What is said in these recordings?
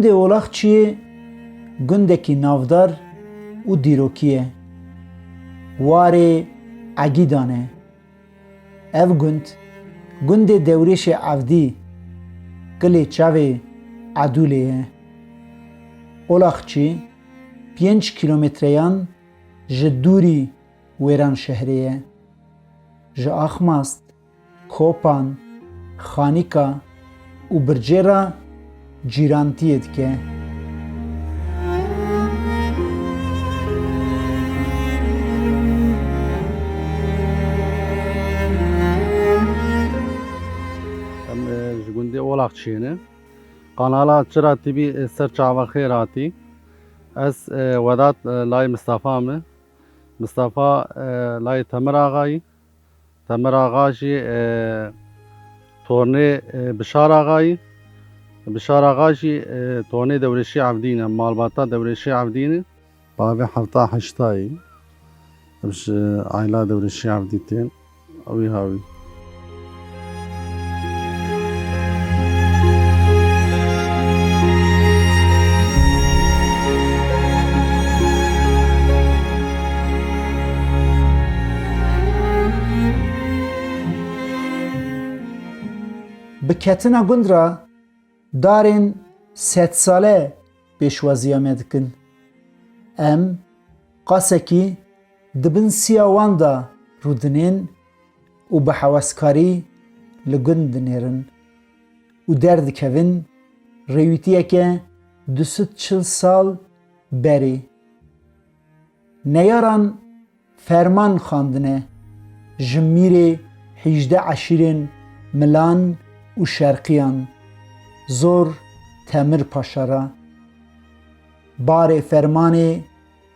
Gundê Olaxçiyê gundekî navdar û dîrokî ye. Warê Egîdan e. Ev gundê Dewrêşê Ewdî, qilê çavê Edûlê ye. Olaxçî 5 kîlometreyan ji dûrî Wêran şehrê ye. Ji Axmast, Kopan, Xanîka û Bircê re cîrantiyê dike. Em ji gundê Olaxçiyê ne. Kanala Çıra TV ser çavexê ratî. Ez Vedat layê Mistafa me. Mistafa layê Temir Agayî. Temir Aga jî tornê Bişar Agayî. Bişar Aga jî tornê Dewrêşê Ewdî ne. Malbata Dewrêşê Ewdî ne. Bavê hefta heştayî. Ev ji ayla Dewrêşê Ewdî tên. Wî havî. Bi ketina gund re darên sedsale pêşwaziya me dikin. Em qasekî dibin siya wan da rûdinên û bi heweskarî li gund dinêrin û derdikevin rêwîtiyeke 240 sal berê. Neyaran ferman xandine ji mîrê 18 eşîrên Milan û Şerqiyan, zor Temir Paşa re. Barê fermanê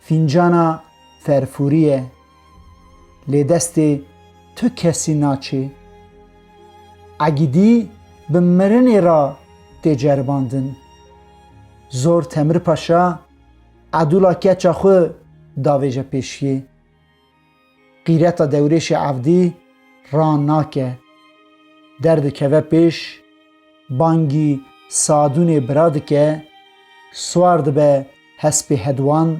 fîncana ferfûrî ye. Lê destê tu kesî naçê. Egîdî bi mirinê ra tê ceribandin. Zor Temir Paşa edûla keça xwe davêje pêşiyê. Qîreta Dewrêşê Ewdî ran nake. Derdikeve pêş, bangî sadûnê bira dike, swar dibe hespê hedwan,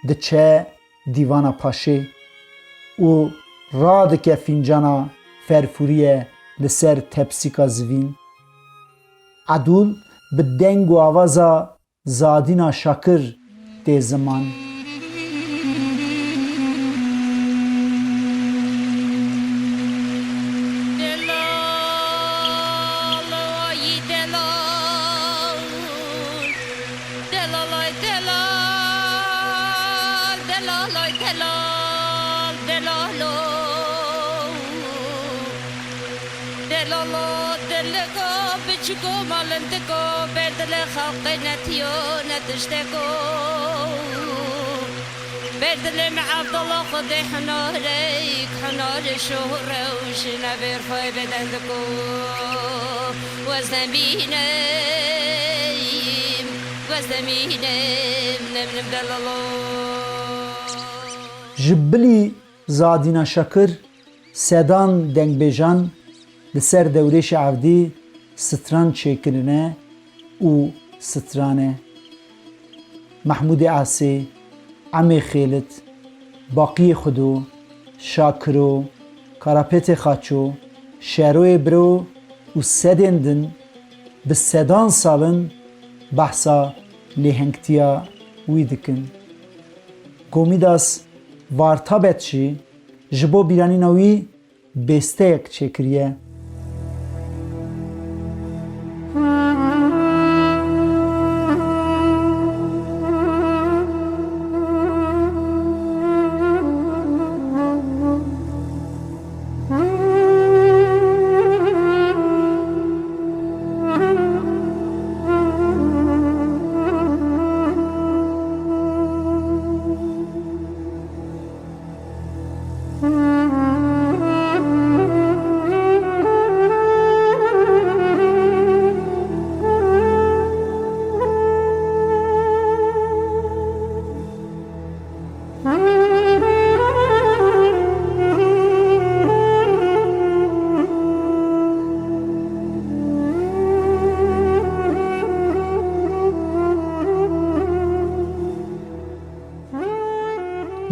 diçe dîvana paşê û radike fîncana ferfûriyê li ser tepsîka zivîn. Edûl bi deng û avaza Zadîna Şakir tê ziman. بردلم عبدالله خودی حنارک حنار شهره و شنبر خواه بدندکو وزنبینم نمنم دلالو. Ji bilî Zadîna Şakir sedan dengbêjan li ser Dewrêşê Ewdî stran çêkirine û strane. Mehmûdê Asê, Emê Xêlit, Baqiyê Xudo, Şakiro, Karapetê Xaço, Şeroyê Biro û sedên din bi sedan salin behsa lêhengtiya wî dikin. Komîdas Vartabet jî ji bo bîranîna wî bêsteyek çêkiriye.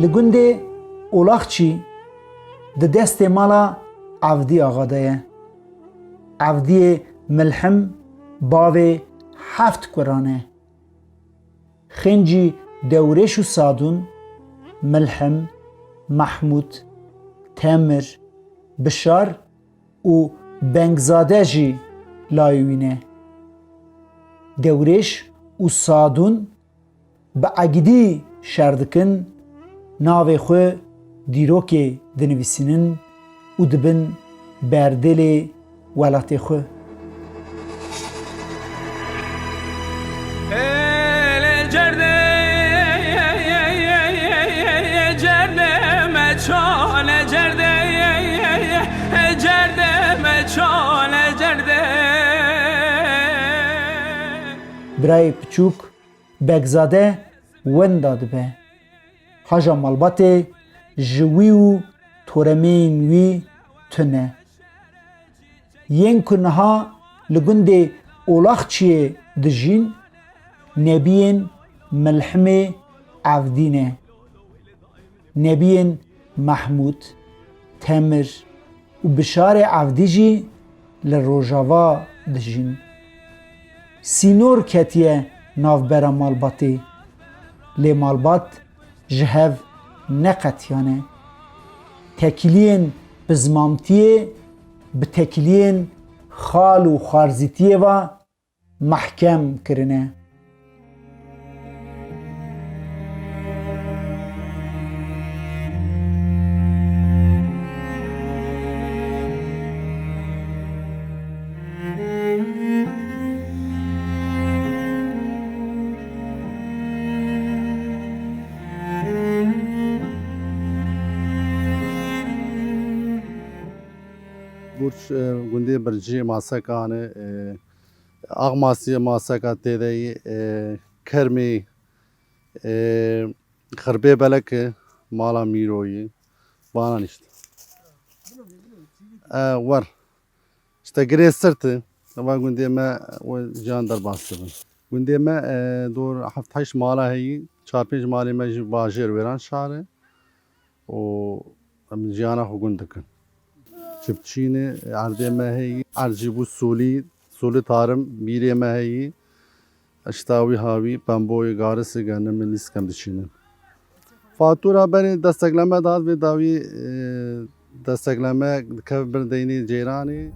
li gundê Olaxçî di destê mala Avdî axa de ye. Avdiyê Milhim bavê heft kuran e. Xêncî Dewrêş û Sadûn, Milhim, Mahmûd, Temir, Bişar û Bengzade jî layê wî ne. Dewrêş û Sadûn bi egidî şer dikin, navê xwe dîrokê dinivîsînin û dibin berdêlê welatê xwe. Birayê piçûk Begzade wenda dibe. Haja malbatê ji wî û toremeyên wî tune. Yên ku niha li gundê Olaxçiyê dijîn, nebiyên Milhimê Avdî ne. Nebiyên Mahmûd, Temir û Bişarê Avdî jî li Rojava dijîn. Sînor ketiye navbera malbatê, lê malbat ji hev neqetiyane. Tekiliyên bi zimamtiyê bi tekiliyên xal û xarzîtiyê ve mehkem kirine. Burç gundê bircî masekane ax masiye maseka têdeyî kermê xirbê belekê mala Mîroyî vanan işte. War işte girê sirtê eva gundê me we can derbas dibin. Gundê me dor heft heşt mala heyî, çar pênc malê me jî bajêr wêran şarê û em jiyana xwe gund dikin. Çipçînê erdê me heyî, ercî bû solî tarim mîrê me heyî, eşta wî havî pemboyê garisê genimê lîskem diçînin. Fatura berê destekleme dat vê dawî destekleme dikev bir deynê cêranê.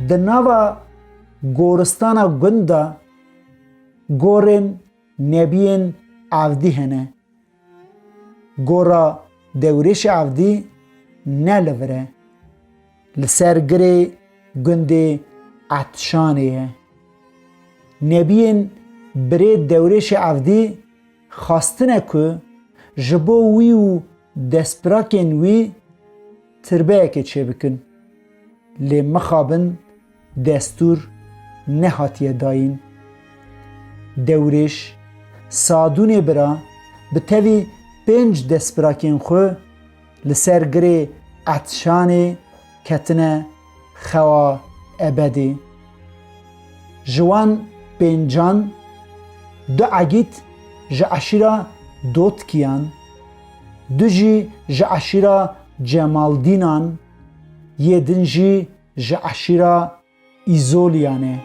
Di nava goristana gund de gorên nebiyên Avdî hene. Gora Dewrêşê Avdî ne li vir e. Li ser girê gundê Etşanê ye. Nebiyên birê Dewrêşê Avdî xastine ku ji bo wî û destpirakên wî tirbeyekê çêbikin. Lê mixabin destûr nehatiye dayîn. Dewrêş Sadûnê bira bi tevî 5 destpirakên xwe li ser girê Etşanê ketine xewa ebedê. Ji wan pêncan du egît ji eşîra Dotkiyan, du jî ji eşîra Cemaldînan, yê din jî ji eşîra İzolyan e.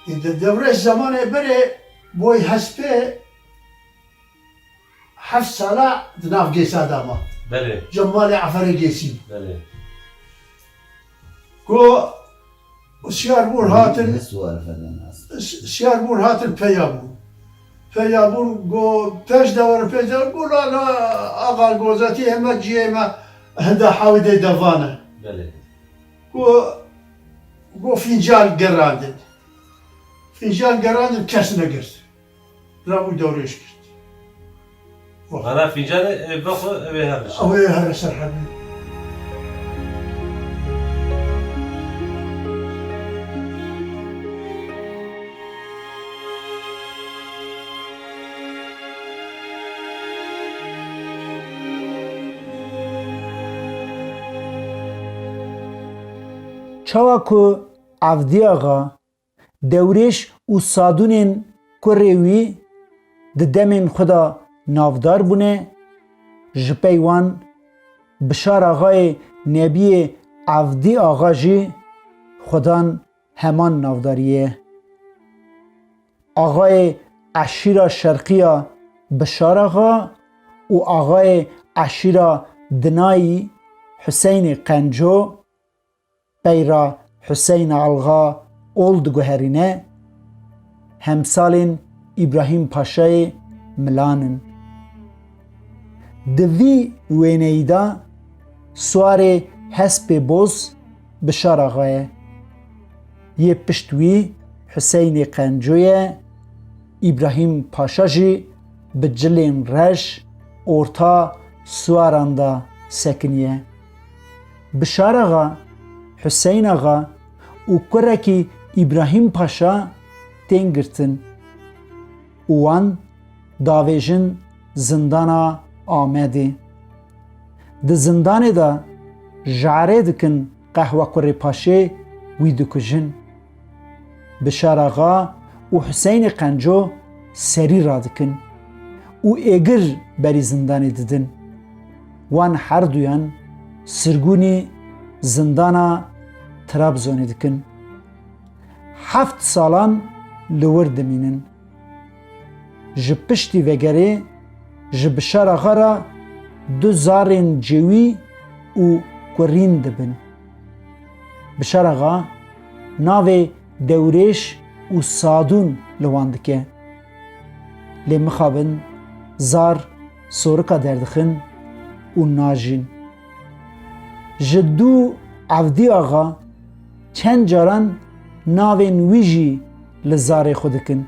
Di devreş zamanê berê boy hespê heft sala di nav Gêsa dama. Belê, Cemalê Eferê Gêsî. belê. Ku Şiyarbûr hatin Şiyarbûr hatin peyabûn. Peyabûn go pêş dewarê pêş dewarê ku la axa gozetî heme ciyê me henda hewidê devan e. Belê. Ku fincan gerandin. Fincan gerandin kes negirt. Rabû dewrêş kirt. أنا فنجان بخو أبي هرش او هر سرحدي çawa ku Avdiya Axa dewrêj û sadûnên kurê wî di demên xwe de navdar bûne, ji pey wan Bişar Axayê nebiyê Avdî Axa jî xwedan heman navdariyê ye. Axayê eşîra şerqiya Bişar Axa û axayê eşîra Dinayî Hüseynê Qenco peyra Hüseyn Alğa ol diguherîne, hemsalên İbrahîm Paşayê Milan in. Di vî wêneyî de Swarê Hespê Boz Bişar Axa ye. Yê pişt wî Hüseynê Qenco ye, İbrahîm Paşa jî bi cilên reş orta Swaran da sekiniye. Bişar Axa, Hüseyn Axa û kurekî İbrahîm Paşa tên girtin û wan davêjin zindana Amedê. Di zindanê de jarê dikin Qehwekurê Paşê wî dikujin. Bişar Axa û Hüseynê Qenco serî radikin û êgir berî zindanê didin. Wan her duyan sirgûnî zindana Trabzonê dikin. 7 salan li wir dimînin. Ji piştî vegerê ji Bişar Axa re du zarên cêwî û kurîn dibin. Bişar Axa navê dewrêj û sadûn li wan dike. Lê mixabin zar sorika derdixin û najîn. Ji dû Avdî Axa çend caran navên wî jî li zarê xwe dikin.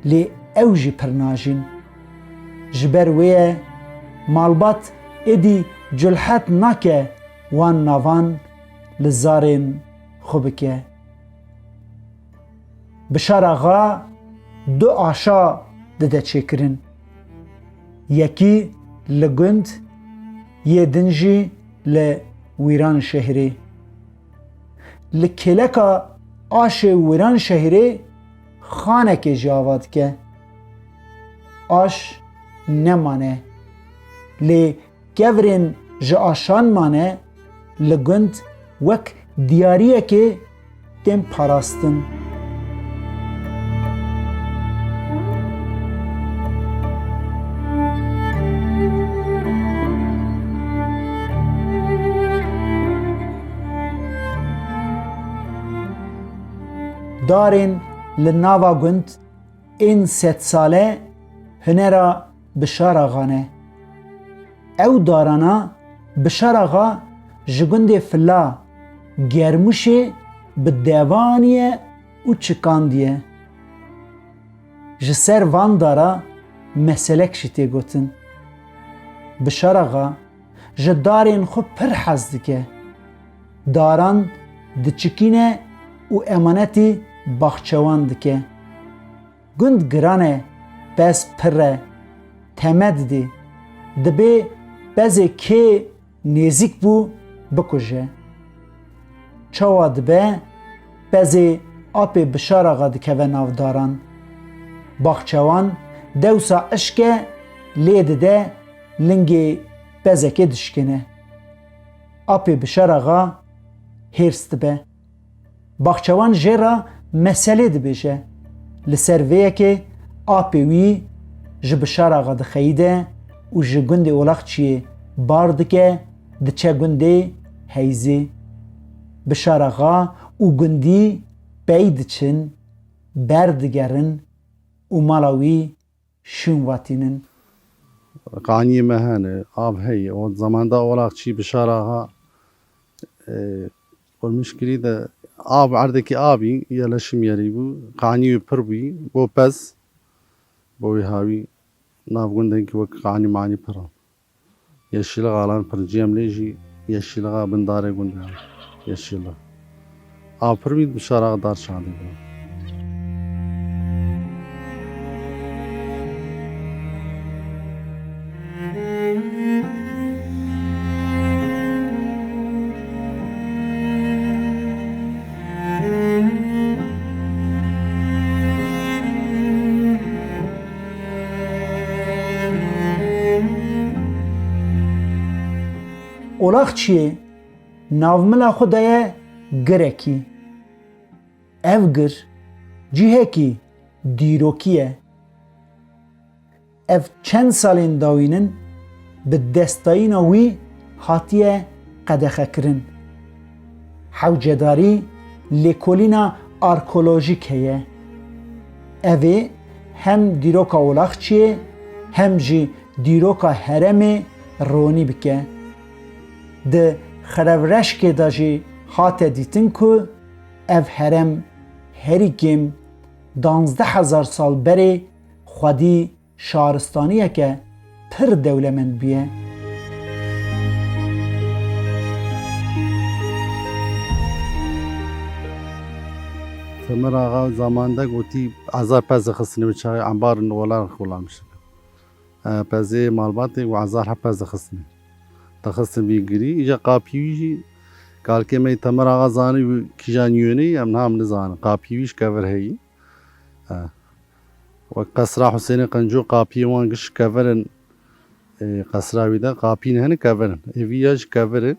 Lê ew jî pir najîn. Ji ber wê ye malbat êdî culhet nake wan navan li zarên xwe bike. Bişar Axa du aşa dide çêkirin. Yekî li gund, yê din jî li Wîran şehrê. Li kêleka aşê Wîran şehrê xanekê jî ava dike. Aş nemane. Lê kevirên ji aşan mane li gund wek diyariyekê tên parastin. Darên li nava gund ên sedsale hunera Bişar Axa ne. Ew darana Bişar Axa ji gundê Fila Germûşê bi devaniye û çıkandiye. Ji ser van dara meselek jî tê gotin. Bişar Axa ji darên xwe pir hez dike. Daran diçikîne û emanetî baxçewan dike. Gund giran e, bez pir e, teme didê. Dibe bezê kê nêzik bû bikuje. Çawa dibe bezê apê Bişar Axa dikeve nav daran. Baxçewan dewsa eşke lê dide lingê bezekê dişkine. Apê Bişar Axa hêrs dibe. Baxçewan jê ra meselê dibêje. Li ser vê yekê apê wî ji Bişar Axa dixeyîde û ji gundê Olaxçiyê bar dike diçe gundê Heyzê. Bişar Axa û gundî pey diçin, ber digerin û mala wî şûn watînin. قانیه مهانه آب هی و زمان دا اولاق چی بشار آها والمشكلة ده آب عردك آبي يلاشم يري بو قانيو پر بي بو پس بو هاوي navgundeki vek qani mani pıra. Yeşili alan pırciyem leji yeşili bindare gunde. Yeşili. Apır bir dışarı dar şandı. Olaq çiye navmila xwe de ye girekî. Ev gir cihekî dîrokî ye. Ev çend salên dawînin bi destayîna wî hatiye qedexekirin. Hewcedarî lêkolîna arkeolojîk heye. Ev ê hem dîroka Olaxçiyê hem jî dîroka heremê ronî bike. Di xerevreşkê de jî hate dîtin ku ev herem herî kêm 12,000 sal berê xwedî şaristaniyeke pir dewlemend bûye. Temir ağa zamanda goti azar pez xisni bi çay ambarın olar xulamış. Pezê malbatê û azar hepez xisni. Taxistin bir giri iyice qapiyi kalkeme temir ağa zanı kijan yöne em nam nizanı qapiyiş kever heyi. Ve Kasra Hüseyin Qancu qapiyi wan giş keverin Kasra vida qapiyin hani keverin. Eviyaj keveri.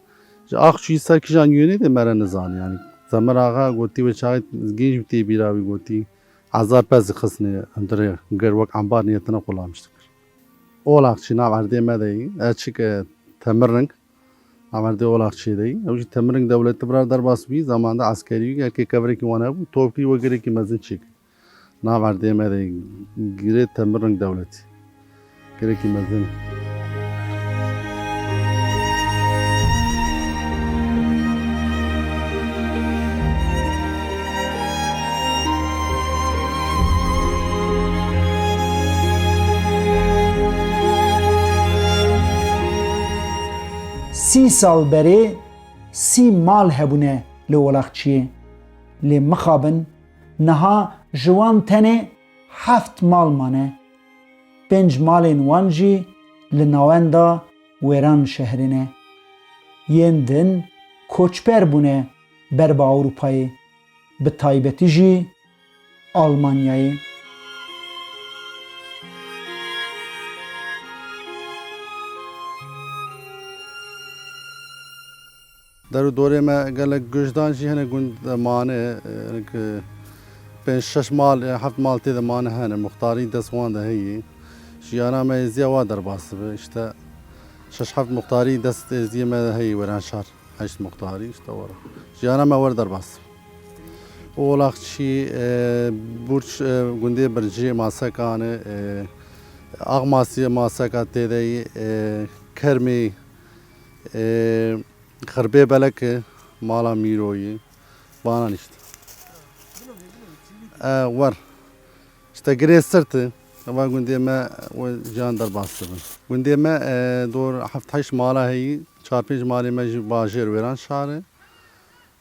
Akçı ise kijan yöne de meren nizanı yani. Temir ağa goti ve çay genç bir biravi goti azar pez xisni endire gerwak ambar niyetine kullanmıştık. Olakçı nav erdeme deyi. Açık Temirring Amarde Olaxçı'dayı. Evci Temirring devleti birer derbas bir zamanda askeri erkek kavreki wana bu topli ve gereki mezin çek. Navardiye mede gire Temirring devleti. Gereki mezin. سی سال berê sî mal hebûne li Olaxçiyê. Lê mixabin niha ji wan tenê heft mal mane. 5 malên wan jî li navenda wêran şehrê ne. Yên din koçber bûne berba Ewropayê, bi taybetî jî Almanyayê. در دوره ما gelek güjdan jî hene gund mane pênc şeş mal heft mal tê de mane hene muxtarî dest wan de heye jiyana me êziya wa derbas be işte şeş heft muxtarî dest êziyê me de heye weran şar heşt muxtarî işte wara jiyana me wer derbas Olaxçî burç gundê bircî masekane Axmasiye maseka tê de Kermê Xerbê beleke mala Mîroyê banan işte. War. İşte girê sirtê eva gundê me we ciyan derbas dibin. Gundê me dor heft heşt mala heyî çar pênc malê me jî bajêr wêran şarê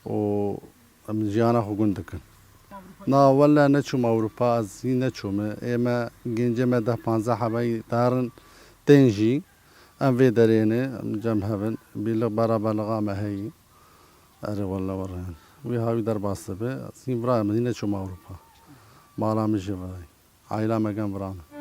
û em ciyana xwe gund dikin. Na wele neçûm Ewropa ez hîn neçûme ême gêncê me 10-15 hebeyî darin tên jî em vê derê ne em cem hebin bîrlik beraberliğa me heyî ere wele were wî havî derbas dibe ez hîn vira em hîn neçûm Ewropa mala min jî vere aîla me gen viran e.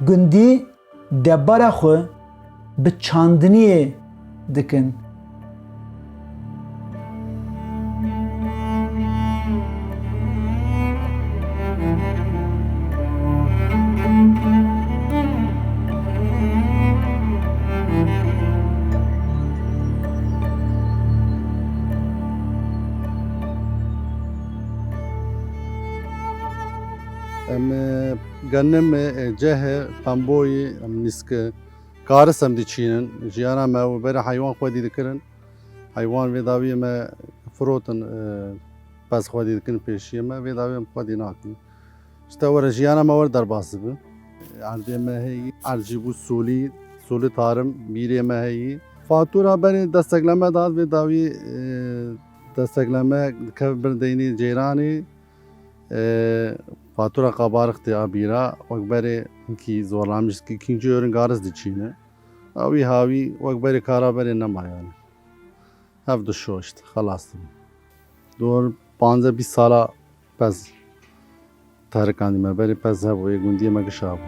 Gundî debara xwe bi çandiniyê dikin. گنم جه پنبوی نیسک کارس هم دیچینن جیانا ما و بر حیوان خودی دکرن حیوان ویداوی ما فروتن پس خودی دکن پیشی ما ویداوی ما خودی ناکن işte ور جیانا ما ور در باسی بو عرضی ما هی عرضی بو سولی tarım بیری ما هی فاتورا بر دستگلمه داد ویداوی دستگلمه که بردینی جیرانی fatura qabarıqtı abira wakbere ki zorlamış ki ikinci ürün garız diçine avi havi wakbere karabere nema yani hev düşo işte xalas doğru 15 sala pez tarikandi me beri pez hev ve gundiye me gşab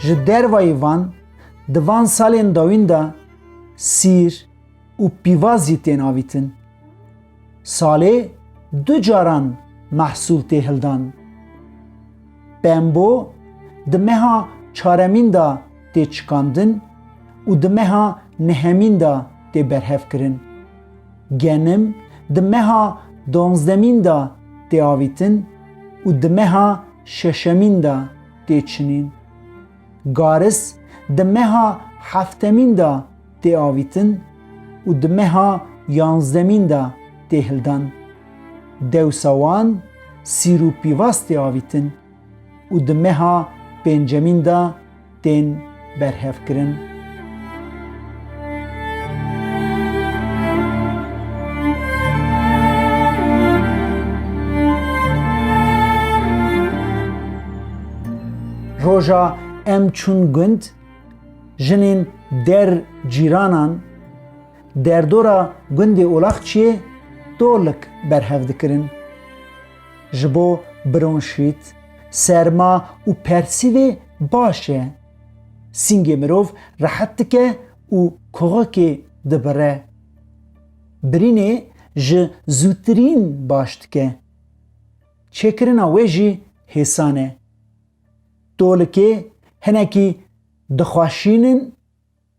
ji dervayê van di van salên dawîn de sîr û pîvazî tên avîtin. Salê du caran mehsûl tê hildan. Pembo di meha çaremîn de tê çikandin û di meha nehemîn de tê berhevkirin. Genim di meha donzdemîn de tê avîtin û di meha şeşemîn de tê çinîn. Garis di meha heftemîn de tê avîtin û di meha yanzdemîn de tê hildan. Dewsa wan sîr û pîvaz tê avîtin û di meha pêncemîn de tên berhevkirin. Roja em çûn gund jinên der cîranan derdora gundê Olaxçiyê dolik berhev dikirin. Ji bo bronşît, serma û persîvê baş e. Singê mirov rehet dike û koxekê dibire. Birînê ji zûtirîn baş dike. Çêkirina wê jî hêsan e. Dolikê hinekî dixweşînin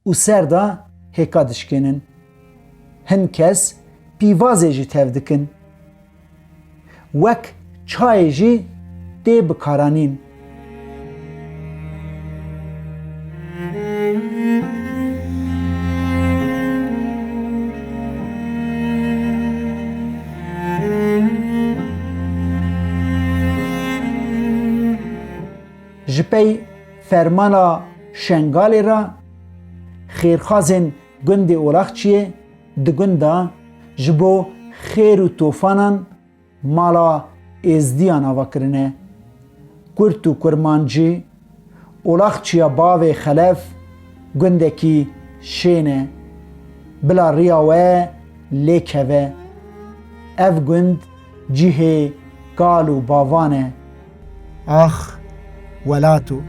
û ser da hêka dişkênin. Hin kes pîvazê jî tev dikin. Wek çayê jî tê bikaranîn. Ji pey fermana Şengalê re xêrxwazên gundê Olaxçiyê di gunda ji bo xêr û tofanan mala êzdiyan avakirine. Kurt û kurmancî Olaxçiya bavê xelef gundekî şên e. Bila riya we lê keve. Ev gund cihê gal û bavan e. Ax welatu